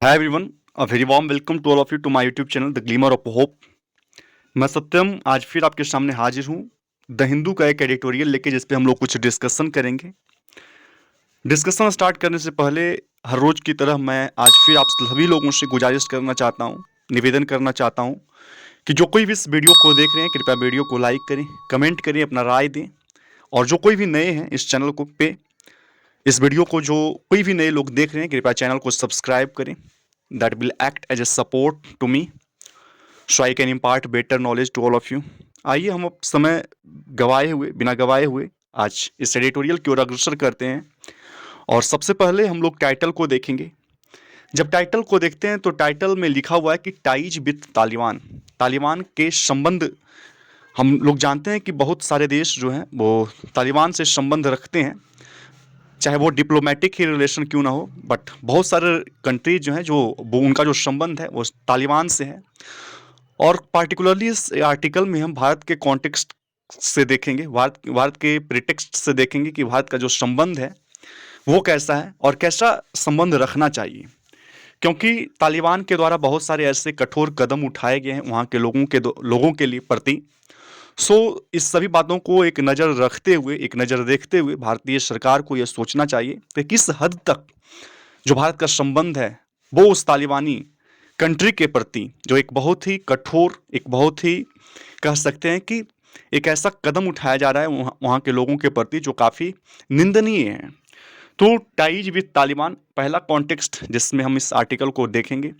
Hi everyone, a very warm welcome to all of you to my YouTube channel the glimmer of hope. मैं सत्यम आज फिर आपके सामने हाजिर हूँ द हिंदू का एक एडिटोरियल लेके, जिस पे हम लोग कुछ डिस्कशन करेंगे। डिस्कशन स्टार्ट करने से पहले हर रोज की तरह मैं आज फिर आप सभी लोगों से गुजारिश करना चाहता हूँ, निवेदन करना चाहता हूँ कि जो कोई भी इस वीडियो को देख रहे हैं, कृपया वीडियो को लाइक करें, कमेंट करें, अपना राय दें। और जो कोई भी नए हैं इस चैनल को पे इस वीडियो को जो कोई भी नए लोग देख रहे हैं, कृपया चैनल को सब्सक्राइब करें। That will act as a support to me, so I can impart better knowledge to all of you. आइए हम अब समय बिना गवाए हुए आज इस एडिटोरियल की ओर अग्रसर करते हैं। और सबसे पहले हम लोग टाइटल को देखेंगे। जब टाइटल को देखते हैं तो टाइटल में लिखा हुआ है कि टाइज विथ तालिबान, तालिबान के संबंध। हम लोग जानते हैं कि बहुत सारे देश जो हैं वो तालिबान से संबंध रखते हैं, चाहे वो डिप्लोमेटिक ही रिलेशन क्यों ना हो, बट बहुत सारे कंट्रीज जो हैं जो वो उनका जो संबंध है वो तालिबान से है। और पार्टिकुलरली इस आर्टिकल में हम भारत के कॉन्टेक्स्ट से देखेंगे, भारत के प्रिटेक्स्ट से देखेंगे कि भारत का जो संबंध है वो कैसा है और कैसा संबंध रखना चाहिए। क्योंकि तालिबान के द्वारा बहुत सारे ऐसे कठोर कदम उठाए गए हैं वहाँ के लोगों के लिए प्रति। सो इस सभी बातों को एक नज़र रखते हुए, एक नज़र देखते हुए भारतीय सरकार को यह सोचना चाहिए कि किस हद तक जो भारत का संबंध है वो उस तालिबानी कंट्री के प्रति, जो एक बहुत ही कठोर, एक बहुत ही कह सकते हैं कि एक ऐसा कदम उठाया जा रहा है वहाँ के लोगों के प्रति जो काफ़ी निंदनीय है। तो टाइज विद तालिबान पहला कॉन्टेक्स्ट जिसमें हम इस आर्टिकल को देखेंगे।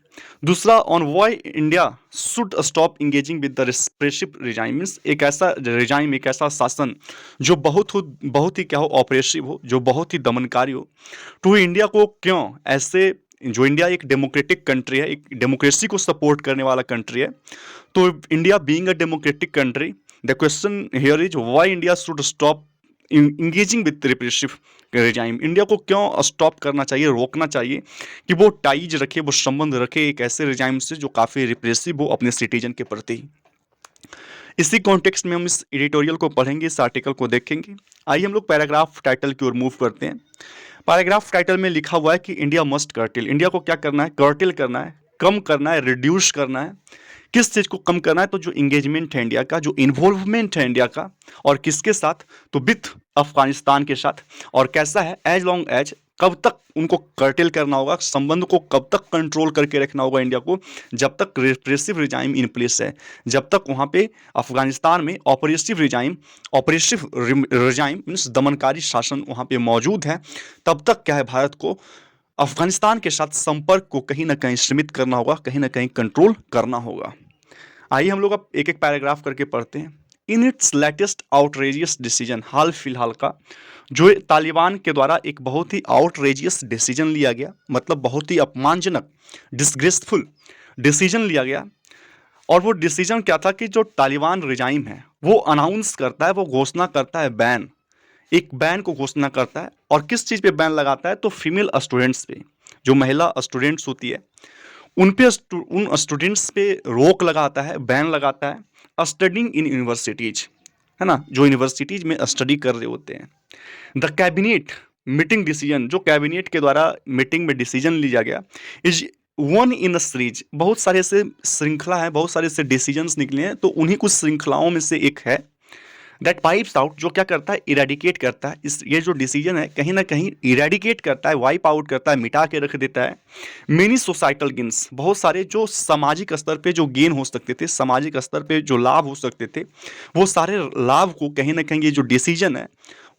दूसरा, on why India should stop engaging with the repressive regime, means एक ऐसा रिजाइम, एक ऐसा शासन जो बहुत ही क्या हो, ऑपरेसिव हो, जो बहुत ही दमनकारी हो। तो इंडिया को क्यों ऐसे, जो इंडिया एक डेमोक्रेटिक कंट्री है, एक डेमोक्रेसी को सपोर्ट करने वाला कंट्री है, तो India being a democratic country, the question here is why India should stop engaging with repressive regime. India को क्यों स्टॉप करना चाहिए, रोकना चाहिए कि वो टाइज रखे, वो संबंध रखे एक ऐसे रिजाइम से जो काफ़ी रिप्रेसिव हो अपने सिटीजन के प्रति। इसी कॉन्टेक्स्ट में हम इस एडिटोरियल को पढ़ेंगे, इस आर्टिकल को देखेंगे। आइए हम लोग पैराग्राफ टाइटल की ओर मूव करते हैं। पैराग्राफ टाइटल में लिखा हुआ है कि इंडिया मस्ट कर्टेल, इंडिया को क्या करना है, कर्टेल करना है, कम करना है, रिड्यूस करना है। किस चीज़ को कम करना है, तो जो इंगेजमेंट है इंडिया का, जो इन्वॉल्वमेंट है इंडिया का, और किसके साथ, तो विथ अफगानिस्तान के साथ। और कैसा है, एज लॉन्ग एज, कब तक उनको कर्टेल करना होगा, संबंध को कब तक कंट्रोल करके रखना होगा इंडिया को, जब तक रिप्रेसिव रिजाइम इन प्लेस है, जब तक वहाँ पे अफगानिस्तान में ऑपरेसिव रिजाइम मीन्स दमनकारी शासन वहाँ पे मौजूद है, तब तक क्या है, भारत को अफगानिस्तान के साथ संपर्क को कहीं ना कहीं सीमित करना होगा, कहीं ना कहीं कंट्रोल करना होगा। आइए हम लोग अब एक एक पैराग्राफ करके पढ़ते हैं। In its latest outrageous decision, हाल फिलहाल का जो तालिबान के द्वारा एक बहुत ही आउटरेजियस डिसीजन लिया गया, मतलब बहुत ही अपमानजनक, डिसग्रेसफुल डिसीजन लिया गया। और वो डिसीजन क्या था कि जो तालिबान रिजाइम है वो अनाउंस करता है, वो घोषणा करता है बैन, एक बैन को घोषणा करता है। और किस चीज़ पे बैन लगाता है, तो फीमेल स्टूडेंट्स पे, जो महिला स्टूडेंट्स होती है उन स्टूडेंट्स पे रोक लगाता है, बैन लगाता है स्टडिंग इन यूनिवर्सिटीज, है ना, जो यूनिवर्सिटीज में स्टडी कर रहे होते हैं। द कैबिनेट मीटिंग डिसीजन, जो कैबिनेट के द्वारा मीटिंग में डिसीजन लिया गया, is one in a series, बहुत सारे से श्रृंखला है, बहुत सारे से डिसीजंस निकले हैं, तो उन्हीं कुछ श्रृंखलाओं में से एक है दैट वाइप्स आउट, जो क्या करता है, इरेडिकेट करता है। इस ये जो डिसीजन है कहीं ना कहीं इरेडिकेट करता है, वाइप आउट करता है, मिटा के रख देता है मेनी सोसाइटल गेन्स, बहुत सारे जो सामाजिक स्तर पे जो गेन हो सकते थे, सामाजिक स्तर पे जो लाभ हो सकते थे, वो सारे लाभ को कहीं ना कहीं ये जो डिसीजन है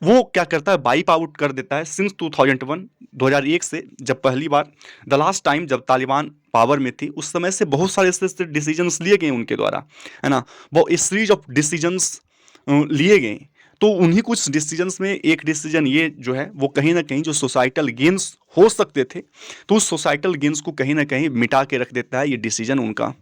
वो क्या करता है, वाइप आउट कर देता है। सिंस 2001 से, जब पहली बार द लास्ट टाइम जब तालिबान पावर में थी, उस समय से बहुत सारे ऐसे डिसीजंस लिए गए उनके द्वारा, है ना, वो इस सीरीज ऑफ डिसीजंस लिए गए। तो उन्हीं कुछ डिसीजंस में एक डिसीजन ये जो है वो कहीं ना कहीं जो सोसाइटल गेन्स हो सकते थे, तो उस सोसाइटल गेन्स को कहीं ना कहीं मिटा के रख देता है ये डिसीजन उनका।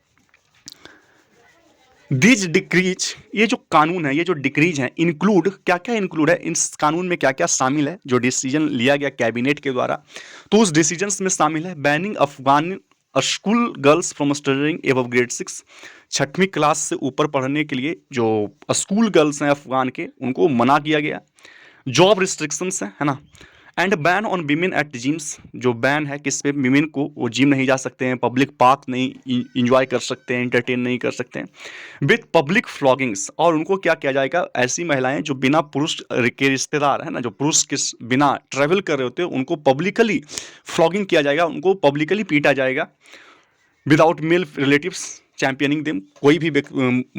दिज डिक्रीज, ये जो कानून है, ये जो डिक्रीज है, इंक्लूड, क्या क्या इंक्लूड है इस कानून में, क्या क्या शामिल है जो डिसीजन लिया गया कैबिनेट के द्वारा, तो उस डिसीजंस में शामिल है banning Afghan school girls from studying above grade 6, छठवीं क्लास से ऊपर पढ़ने के लिए जो स्कूल गर्ल्स हैं अफगान के, उनको मना किया गया। जॉब रिस्ट्रिक्शंस है ना, and ban on women at gyms, जो बैन है किस पे, वीमेन को वो जिम नहीं जा सकते हैं, पब्लिक पार्क नहीं इंजॉय कर सकते हैं, एंटरटेन नहीं कर सकते हैं विथ पब्लिक फ्लॉगिंग्स। और उनको क्या किया जाएगा, ऐसी महिलाएं जो बिना पुरुष के रिश्तेदार है ना, जो पुरुष के बिना ट्रैवल कर रहे होते हैं, उनको पब्लिकली फ्लॉगिंग किया जाएगा, उनको पब्लिकली पीटा जाएगा विदाउट मेल रिलेटिव्स चैंपियनिंग देम। कोई भी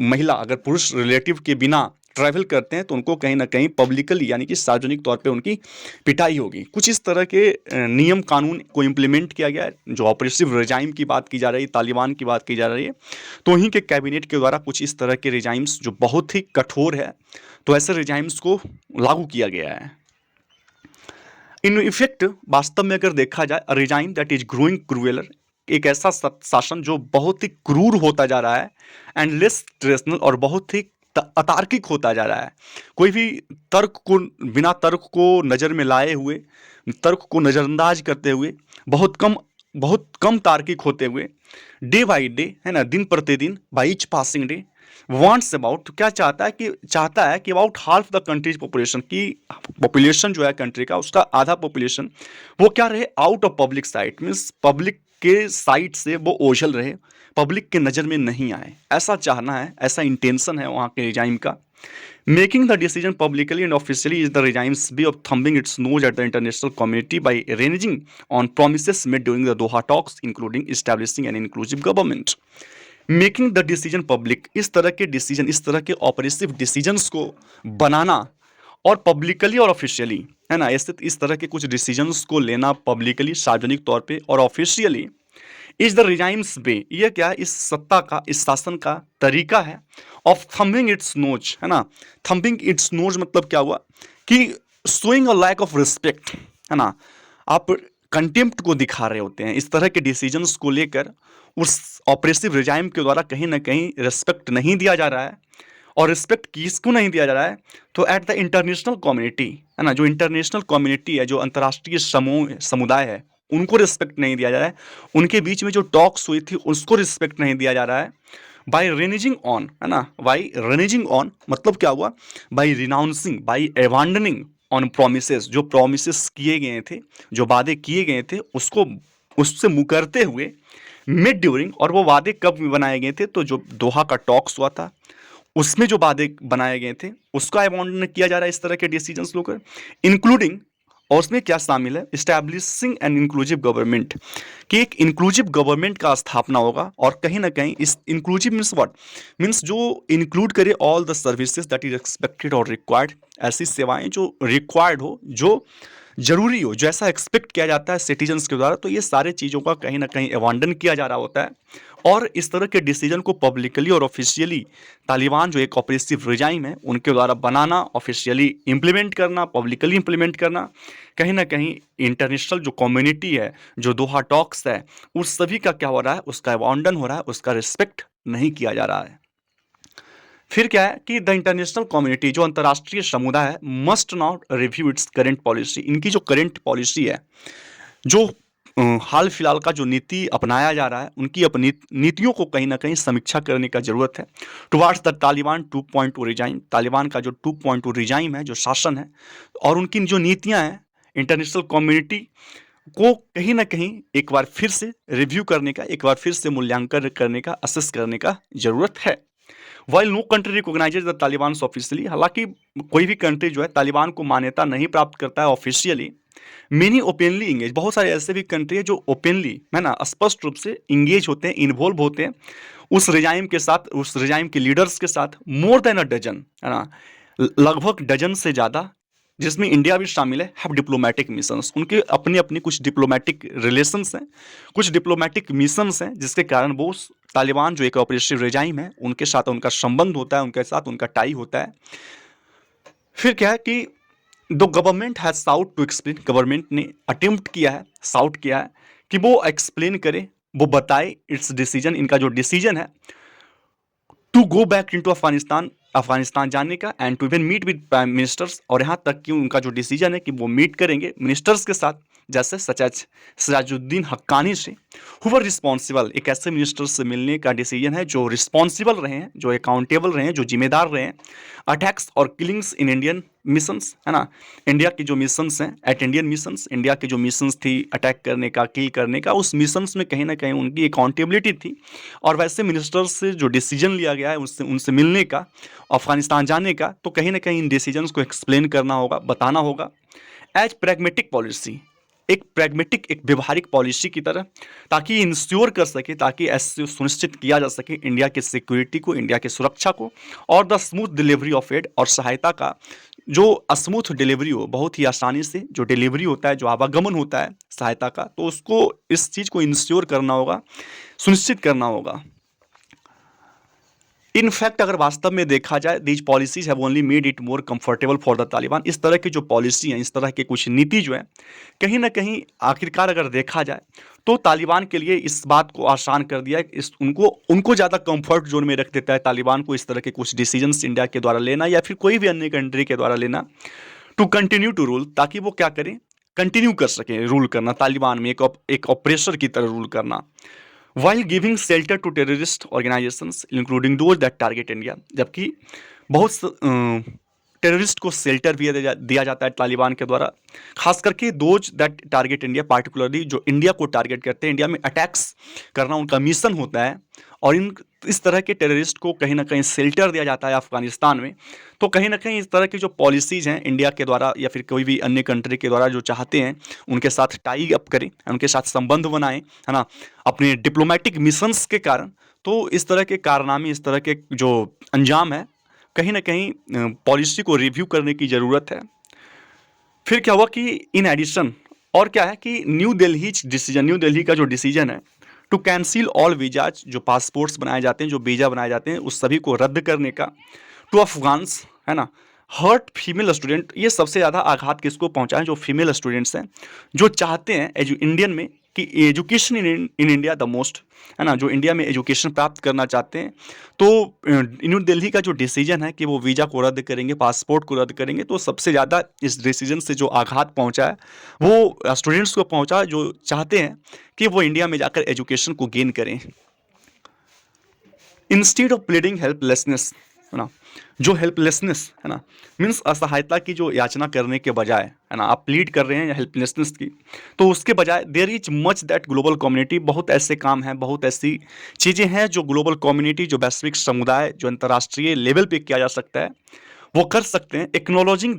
महिला अगर पुरुष रिलेटिव के बिना ट्रैवल करते हैं तो उनको कहीं ना कहीं पब्लिकली यानी कि सार्वजनिक तौर पे उनकी पिटाई होगी। कुछ इस तरह के नियम कानून को इम्प्लीमेंट किया गया है। जो ऑपरेसिव रिजाइम की बात की जा रही है, तालिबान की बात की जा रही है, तो वहीं के कैबिनेट के द्वारा कुछ इस तरह के रिजाइम्स जो बहुत ही कठोर है, तो ऐसे रिजाइम्स को लागू किया गया है। इन इफेक्ट वास्तव में अगर देखा जाए, रिजाइम दैट इज ग्रोइंग क्रूएलर, एक ऐसा शासन जो बहुत ही क्रूर होता जा रहा है, एंड लेस रेशनल, और बहुत ही अतार्किक होता जा रहा है। कोई भी तर्क को, बिना तर्क को नज़र में लाए हुए, तर्क को नज़रअंदाज करते हुए, बहुत कम तार्किक होते हुए, डे बाई डे है ना, दिन प्रतिदिन, by each passing day wants about, तो क्या चाहता है कि about half the countries population, की पॉपुलेशन जो है कंट्री का, उसका आधा पॉपुलेशन वो क्या रहे, out of public site, means public के साइट से वो ओझल रहे, पब्लिक के नज़र में नहीं आए। ऐसा चाहना है, ऐसा इंटेंशन है वहाँ के रिजाइम का। Making the decision publicly and officially is the regime's way of thumbing its nose at the international community by reneging on promises made during the Doha talks including establishing an inclusive government. Making the decision public, इस तरह के decision, इस तरह के oppressive decisions को बनाना, और publicly और officially है ना, इस तरह के कुछ डिसीजंस को लेना पब्लिकली सार्वजनिक तौर पे और ऑफिशियली, इज द रिजाइम्स वे, ये क्या है, इस सत्ता का, इस शासन का तरीका है, ऑफ थम्बिंग इट्स नोज, है ना। थम्बिंग इट्स नोज मतलब क्या हुआ कि showing a lack of respect, है ना, आप कंटेम्प्ट को दिखा रहे होते हैं। इस तरह के डिसीजंस को लेकर उस ऑपरेसिव रिजाइम के द्वारा कहीं ना कहीं रिस्पेक्ट नहीं दिया जा रहा है। और रिस्पेक्ट किसको नहीं दिया जा रहा है, तो एट द इंटरनेशनल कम्युनिटी, है ना, जो इंटरनेशनल कम्युनिटी है, जो अंतर्राष्ट्रीय समुदाय है, उनको रिस्पेक्ट नहीं दिया जा रहा है। उनके बीच में जो टॉक्स हुई थी उसको रिस्पेक्ट नहीं दिया जा रहा है। बाई रेनिजिंग ऑन, है ना, बाई रेनिजिंग ऑन मतलब क्या हुआ, by renouncing, by abandoning on promises, जो प्रोमिसेस किए गए थे, जो वादे किए गए थे, उसको उससे मुकरते हुए मिड ड्यूरिंग, और वो वादे कब बनाए गए थे, तो जो दोहा का टॉक्स हुआ था उसमें जो वादे बनाए गए थे उसका अबाउंडन किया जा रहा है इस तरह के डिसीजंस लोग, इंक्लूडिंग, और उसमें क्या शामिल है, इस्टेब्लिशिंग एन इंक्लूसिव गवर्नमेंट, कि एक इंक्लूसिव गवर्नमेंट का स्थापना होगा। और कहीं ना कहीं इस इंक्लूसिव मीन्स व्हाट, मीन्स जो इंक्लूड करे all the services that is expected और रिक्वायर्ड, ऐसी सेवाएं जो रिक्वायर्ड हो, जो जरूरी हो, जैसा एक्सपेक्ट किया जाता है सिटीजन्स के द्वारा, तो ये सारे चीज़ों का कहीं ना कहीं अबांडन किया जा रहा होता है। और इस तरह के डिसीजन को पब्लिकली और ऑफिशियली तालिबान जो एक ऑपरेसिव रिजाइम है उनके द्वारा बनाना, ऑफिशियली इम्प्लीमेंट करना, पब्लिकली इम्प्लीमेंट करना, कहीं ना कहीं इंटरनेशनल जो कम्युनिटी है, जो दोहा टॉक्स है, उस सभी का क्या हो रहा है, उसका अबांडन हो रहा है, उसका रिस्पेक्ट नहीं किया जा रहा है। फिर क्या है कि द इंटरनेशनल कम्युनिटी, जो अंतर्राष्ट्रीय समुदाय है, must not review it's current policy, इनकी जो करेंट पॉलिसी है, जो हाल फिलहाल का जो नीति अपनाया जा रहा है, उनकी अपनी नीतियों को कहीं ना कहीं समीक्षा करने का जरूरत है। Towards the Taliban 2.0 regime, Taliban का जो 2.0 रिजाइम है, जो शासन है, और उनकी जो नीतियां हैं, इंटरनेशनल कम्युनिटी को कहीं ना कहीं एक बार फिर से रिव्यू करने का, एक बार फिर से मूल्यांकन करने का, असेस करने का जरूरत है। While no country recognizes the Taliban officially, हालांकि कोई भी कंट्री जो है तालिबान को मान्यता नहीं प्राप्त करता है ऑफिशियली, मेनी ओपनली इंगेज, बहुत सारे ऐसे भी कंट्री है जो ओपनली, है ना, स्पष्ट रूप से इंगेज होते हैं, इन्वॉल्व होते हैं उस रिजाइम के साथ, उस रिजाइम के लीडर्स के साथ, मोर देन अ डजन, है ना, लगभग डजन से ज़्यादा, जिसमें इंडिया भी शामिल है, हैव डिप्लोमेटिक मिशंस, उनके अपनी अपनी कुछ डिप्लोमेटिक रिलेशंस हैं, कुछ डिप्लोमेटिक मिशंस हैं, जिसके कारण वो तालिबान जो एक ऑपरेटिव रिजाइम है उनके साथ उनका संबंध होता है, उनके साथ उनका टाई होता है। फिर क्या है कि दो government has sought to explain, government ने अटेम्प्ट किया है, साउट किया है कि वो एक्सप्लेन करे, वो बताए इट्स डिसीजन, इनका जो डिसीजन है to go back into Afghanistan, Afghanistan जाने का and to even meet with prime ministers, और यहाँ तक कि उनका जो डिसीजन है कि वो मीट करेंगे मिनिस्टर्स के साथ, जैसे सजाजुद्दीन हक्कानी से, हु वर रिस्पॉन्सिबल, एक ऐसे मिनिस्टर से मिलने का डिसीजन है जो रिस्पॉन्सिबल रहे हैं, जो अकाउंटेबल रहे हैं, जो जिम्मेदार रहे हैं अटैक्स और किलिंग्स इन इंडियन मिशंस, है ना, इंडिया की जो मिशंस हैं, एट इंडियन मिशंस, इंडिया की जो मिशंस थी अटैक करने का, किल करने का, उस मिशंस में कहीं ना कहीं उनकी अकाउंटेबिलिटी थी। और वैसे मिनिस्टर्स से जो डिसीजन लिया गया है उससे उनसे मिलने का, अफगानिस्तान जाने का, तो कहीं ना कहीं इन डिसीजंस को एक्सप्लेन करना होगा, बताना होगा एज प्रैग्मेटिक पॉलिसी, एक प्रैग्मेटिक, एक व्यवहारिक पॉलिसी की तरह, ताकि इंश्योर कर सके, ताकि ऐसे सुनिश्चित किया जा सके इंडिया की सिक्योरिटी को, इंडिया की सुरक्षा को, और the smooth delivery of aid, और सहायता का जो स्मूथ डिलीवरी हो, बहुत ही आसानी से जो डिलीवरी होता है, जो आवागमन होता है सहायता का, तो उसको, इस चीज़ को इंश्योर करना होगा, सुनिश्चित करना होगा। इनफैक्ट अगर वास्तव में देखा जाए, these policies have only made it more comfortable for the Taliban. इस तरह की जो पॉलिसी हैं, इस तरह के कुछ नीति जो है, कहीं ना कहीं आखिरकार अगर देखा जाए तो तालिबान के लिए इस बात को आसान कर दिया है, इस उनको उनको ज़्यादा कंफर्ट जोन में रख देता है तालिबान को, इस तरह के कुछ डिसीजंस इंडिया के द्वारा लेना या फिर कोई भी अन्य कंट्री के द्वारा लेना, टू कंटिन्यू टू रूल, ताकि वो क्या करें, कंटिन्यू कर सकें रूल करना, तालिबान में एक ऑपरेशर की तरह रूल करना, while giving shelter to terrorist organizations including those that target India। जबकि बहुत टेररिस्ट को शेल्टर भी दिया जाता है तालिबान के द्वारा, खास करके those that target India, particularly जो इंडिया को टारगेट करते हैं, इंडिया में अटैक्स करना उनका मिशन होता है, और इस तरह के टेररिस्ट को कहीं ना कहीं शेल्टर दिया जाता है अफगानिस्तान में। तो कहीं ना कहीं इस तरह की जो पॉलिसीज़ हैं इंडिया के द्वारा या फिर कोई भी अन्य कंट्री के द्वारा, जो चाहते हैं उनके साथ टाई अप करें, उनके साथ संबंध बनाएं, है ना, अपने डिप्लोमेटिक मिशंस के कारण, तो इस तरह के कारनामे, इस तरह के जो अंजाम है, कहीं ना कहीं पॉलिसी को रिव्यू करने की ज़रूरत है। फिर क्या हुआ कि इन एडिशन, और क्या है कि न्यू दिल्ली का जो डिसीजन है टू कैंसिल ऑल वीजाज, जो पासपोर्ट्स बनाए जाते हैं, जो वीज़ा बनाए जाते हैं, उस सभी को रद्द करने का, टू अफगान्स, है ना, हर्ट फीमेल स्टूडेंट, ये सबसे ज़्यादा आघात किसको पहुंचा है, जो फीमेल स्टूडेंट्स हैं, जो चाहते हैं इंडियन में कि education in India the most, है ना, जो इंडिया में एजुकेशन प्राप्त करना चाहते हैं, तो न्यू दिल्ली का जो डिसीजन है कि वो वीज़ा को रद्द करेंगे, पासपोर्ट को रद्द करेंगे, तो सबसे ज़्यादा इस डिसीजन से जो आघात पहुंचा है वो स्टूडेंट्स को पहुंचा, जो चाहते हैं कि वो इंडिया में जाकर एजुकेशन को गेन करें। इंस्टीड ऑफ प्लीडिंग हेल्पलेसनेस, है ना, जो हेल्पलेसनेस है ना, मीन्स असहायता की जो याचना करने के बजाय, है ना, आप प्लीड कर रहे हैं हेल्पलेसनेस की, तो उसके बजाय there is much that global community, बहुत ऐसे काम हैं, बहुत ऐसी चीज़ें हैं जो ग्लोबल कम्युनिटी, जो वैश्विक समुदाय, जो अंतर्राष्ट्रीय लेवल पे किया जा सकता है, वो कर सकते हैं। एक्नोलेजिंग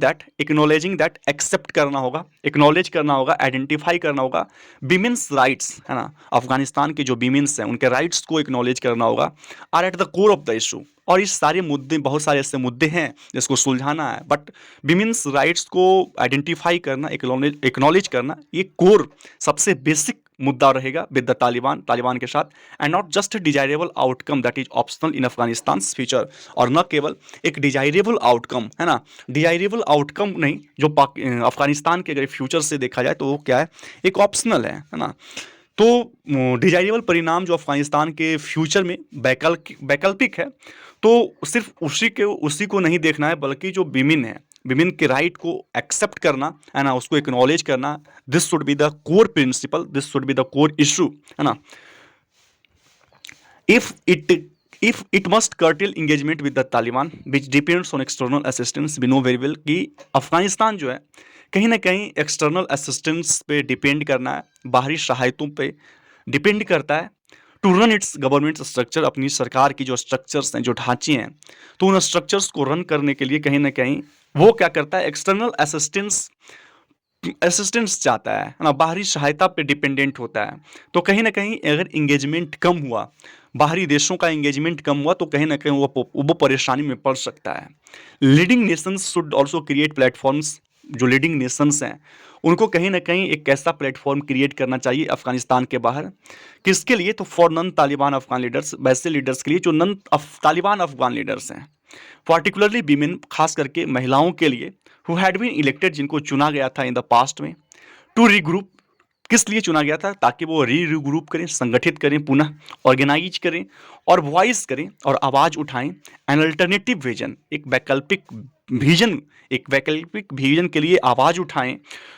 दैट, एक्सेप्ट करना होगा, एक्नोलेज करना होगा, आइडेंटिफाई करना होगा विमेंस राइट्स, है ना, अफगानिस्तान के जो विमेंस हैं उनके राइट्स को एक्नोलेज करना होगा, are at the core of the issue. और इस सारे मुद्दे, बहुत सारे ऐसे मुद्दे हैं जिसको सुलझाना है, बट विमेंस राइट्स को आइडेंटिफाई करना, एक्नोलेज करना, ये कोर, सबसे बेसिक मुद्दा रहेगा विद द तालिबान के साथ, and not just desirable outcome that is optional in Afghanistan future, और न केवल एक डिजायरेबल आउटकम, है ना, डिजायरेबल आउटकम नहीं, जो अफगानिस्तान के अगर फ्यूचर से देखा जाए तो वो क्या है, एक ऑप्शनल है ना। तो डिजायरेबल परिणाम जो अफगानिस्तान के फ्यूचर में वैकल्पिक है, तो सिर्फ उसी को नहीं देखना है, बल्कि जो विमेन है, विमेन के राइट को एक्सेप्ट करना, है ना, उसको एक्नॉलेज करना, this should be the core principle, this should be the core issue, है ना। If it must curtail engagement with the Taliban which depends on external assistance, we know very well कि अफगानिस्तान जो है कहीं ना कहीं एक्सटर्नल असिस्टेंस पे डिपेंड करना है, बाहरी सहायतों पे डिपेंड करता है, to run its government structure, अपनी सरकार की जो स्ट्रक्चर्स हैं, जो ढांचे हैं, तो उन स्ट्रक्चर्स को रन करने के लिए कहीं ना कहीं वो क्या करता है, एक्सटर्नल असिस्टेंस चाहता है ना, बाहरी सहायता पे डिपेंडेंट होता है। तो कहीं ना कहीं अगर इंगेजमेंट कम हुआ, बाहरी देशों का इंगेजमेंट कम हुआ, तो कहीं ना कहीं वो परेशानी में पड़ सकता है। Leading Nations should also create platforms, जो लीडिंग नेशंस हैं उनको कहीं ना कहीं एक ऐसा प्लेटफॉर्म क्रिएट करना चाहिए अफगानिस्तान के बाहर, किसके लिए, तो for non Taliban Afghan leaders, वैसे लीडर्स के लिए जो नॉन तालिबान अफगान लीडर्स हैं, पार्टिकुलरली वीमेन, खास करके महिलाओं के लिए, हु हैड बीन इलेक्टेड, जिनको चुना गया था इन द पास्ट में, टू रीग्रुप, किस लिए चुना गया था? ताकि वो रिग्रुप करें, संगठित करें, पुनः ऑर्गेनाइज करें और वॉइस करें और आवाज़ उठाएं। एन अल्टरनेटिव विजन, एक वैकल्पिक विजन के लिए आवाज़ उठाएं।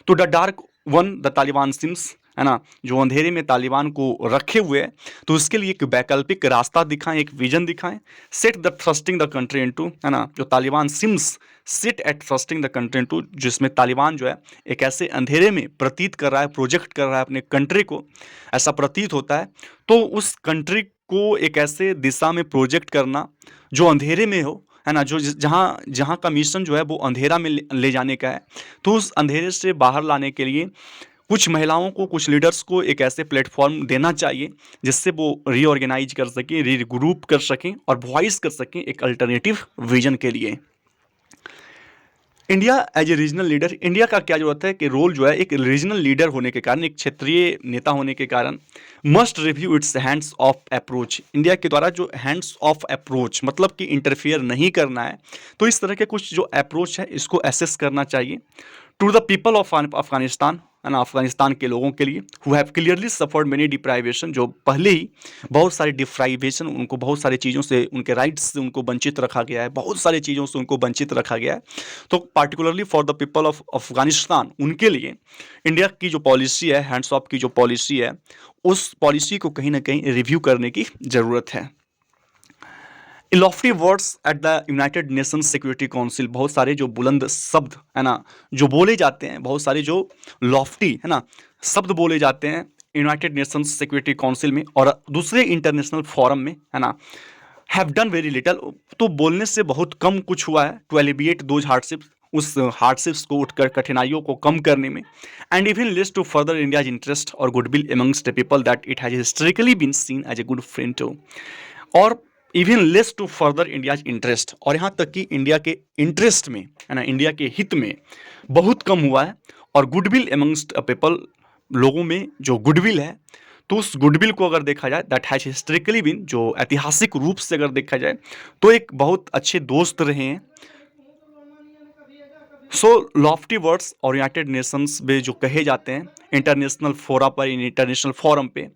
तो the dark one the Taliban seems, है ना, जो अंधेरे में तालिबान को रखे हुए है, तो उसके लिए एक वैकल्पिक रास्ता दिखाएं, एक विजन दिखाएं। Set the thrusting the country into, है ना, जो Taliban seems sit at thrusting the country into, जिसमें तालिबान जो है एक ऐसे अंधेरे में प्रतीत कर रहा है, प्रोजेक्ट कर रहा है अपने कंट्री को, ऐसा प्रतीत होता है। तो उस कंट्री को एक ऐसे दिशा में प्रोजेक्ट करना जो अंधेरे में हो, है ना, जो जहाँ जहाँ का मिशन जो है वो अंधेरा में ले जाने का है। तो उस अंधेरे से बाहर लाने के लिए कुछ महिलाओं को, कुछ लीडर्स को एक ऐसे प्लेटफॉर्म देना चाहिए जिससे वो रीऑर्गेनाइज कर सकें, रीग्रुप कर सकें और वॉइस कर सकें एक अल्टरनेटिव विजन के लिए। India as a regional leader, India का क्या जरूरत है कि रोल जो है एक रीजनल लीडर होने के कारण, एक क्षेत्रीय नेता होने के कारण, must review it's hands of approach. India के द्वारा जो हैंड्स ऑफ अप्रोच मतलब कि इंटरफियर नहीं करना है, तो इस तरह के कुछ जो अप्रोच है इसको एसेस करना चाहिए। To the people of Afghanistan, है ना, अफगानिस्तान के लोगों के लिए, who have clearly suffered many deprivation, जो पहले ही बहुत सारी डिप्राइवेशन, उनको बहुत सारी चीज़ों से, उनके राइट्स से उनको वंचित रखा गया है, बहुत सारी चीज़ों से उनको वंचित रखा गया है। तो particularly for the people of Afghanistan, उनके लिए इंडिया की जो पॉलिसी है, हैंड्स ऑफ की जो पॉलिसी है, उस पॉलिसी को कहीं ना कहीं रिव्यू करने की ज़रूरत है। Lofty words at the United Nations security council, बहुत सारे जो बुलंद शब्द, है ना, जो बोले जाते हैं, बहुत सारे जो लॉफ्टी, है ना, शब्द बोले जाते हैं यूनाइटेड नेशंस सिक्योरिटी काउंसिल में और दूसरे इंटरनेशनल फोरम में, है ना, हैव डन वेरी लिटल, तो बोलने से बहुत कम कुछ हुआ है। टू एलिविएट दोज हार्डशिप्स, उस हार्डशिप्स को उठकर, कठिनाइयों को कम करने में। And even least to further India's interest और goodwill amongst the people that it has historically been seen as a good friend to, और even less to further India's interest, और यहाँ तक कि इंडिया के इंटरेस्ट में, है ना, इंडिया के हित में बहुत कम हुआ है। और गुडविल एमंगस्ट पीपल, लोगों में जो गुडविल है, तो उस गुडविल को अगर देखा जाए, दैट हैज हिस्टोरिकली बीन, जो ऐतिहासिक रूप से अगर देखा जाए तो एक बहुत अच्छे दोस्त रहे हैं। सो लॉफ्टी वर्ड्स और यूनाइटेड नेशंस में जो कहे जाते हैं इंटरनेशनल फोरा पर, इंटरनेशनल फोरम पे,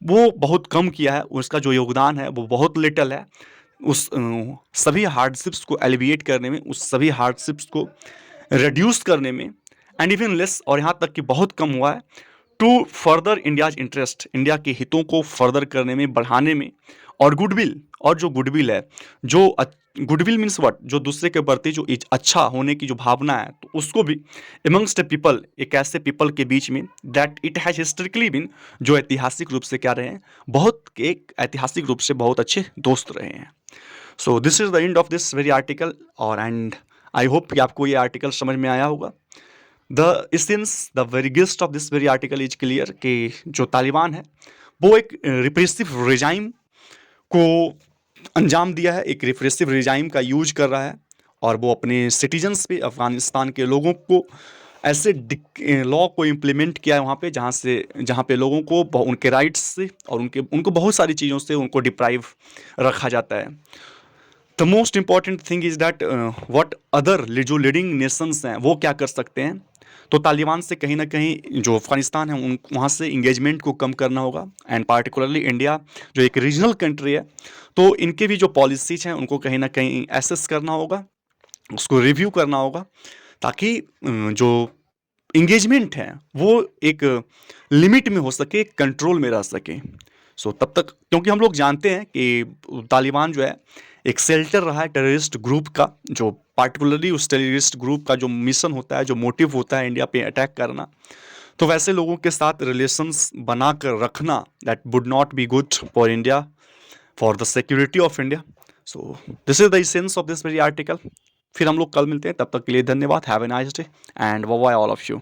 वो बहुत कम किया है, उसका जो योगदान है वो बहुत लिटल है उस सभी हार्डशिप्स को एलिविएट करने में, उस सभी हार्डशिप्स को रिड्यूस करने में। एंड इवन लेस, और यहाँ तक कि बहुत कम हुआ है, to further India's interest, India के हितों को फर्दर करने में, बढ़ाने में। और गुडविल, और जो गुडविल है, जो गुडविल मीन्स व्हाट, जो दूसरे के प्रति जो अच्छा होने की जो भावना है, तो उसको भी एमंगस्ट पीपल, एक ऐसे पीपल के बीच में, that it has historically been, जो ऐतिहासिक रूप से क्या रहे हैं, बहुत एक ऐतिहासिक रूप से बहुत अच्छे दोस्त रहे हैं। So this is the end of this very article, और एंड आई होप कि आपको ये आर्टिकल समझ में आया होगा। The essence, the very gist of this very article is clear कि जो तालिबान है वो एक रिप्रेसिव रिजाइम को अंजाम दिया है, एक रिप्रेसिव रिजाइम का यूज कर रहा है, और वो अपने सिटीजन्स पे, अफगानिस्तान के लोगों को ऐसे लॉ को इम्प्लीमेंट किया है वहाँ पे, जहाँ पे लोगों को उनके राइट्स से और उनको बहुत सारी चीज़ों से उनको डिप्राइव रखा जाता है। The most important thing is that what other जो लीडिंग नेशंस हैं वो क्या कर सकते हैं। तो तालिबान से कहीं ना कहीं जो अफगानिस्तान है उन वहाँ से इंगेजमेंट को कम करना होगा, एंड पार्टिकुलरली इंडिया जो एक रीजनल कंट्री है, तो इनके भी जो पॉलिसीज हैं उनको कहीं ना कहीं एसेस करना होगा, उसको रिव्यू करना होगा, ताकि जो इंगेजमेंट है वो एक लिमिट में हो सके, कंट्रोल में रह सके। सो तब तक, क्योंकि हम लोग जानते हैं कि तालिबान जो है एक शेल्टर रहा है टेररिस्ट ग्रुप का, जो पार्टिकुलरली उस टेररिस्ट ग्रुप का जो मिशन होता है, जो मोटिव होता है इंडिया पे अटैक करना, तो वैसे लोगों के साथ रिलेशंस बना कर रखना, that would not be good for India, for the security of India. So this is the essence of this very article. फिर हम लोग कल मिलते हैं, तब तक के लिए धन्यवाद। Have a nice day and bye bye all of you.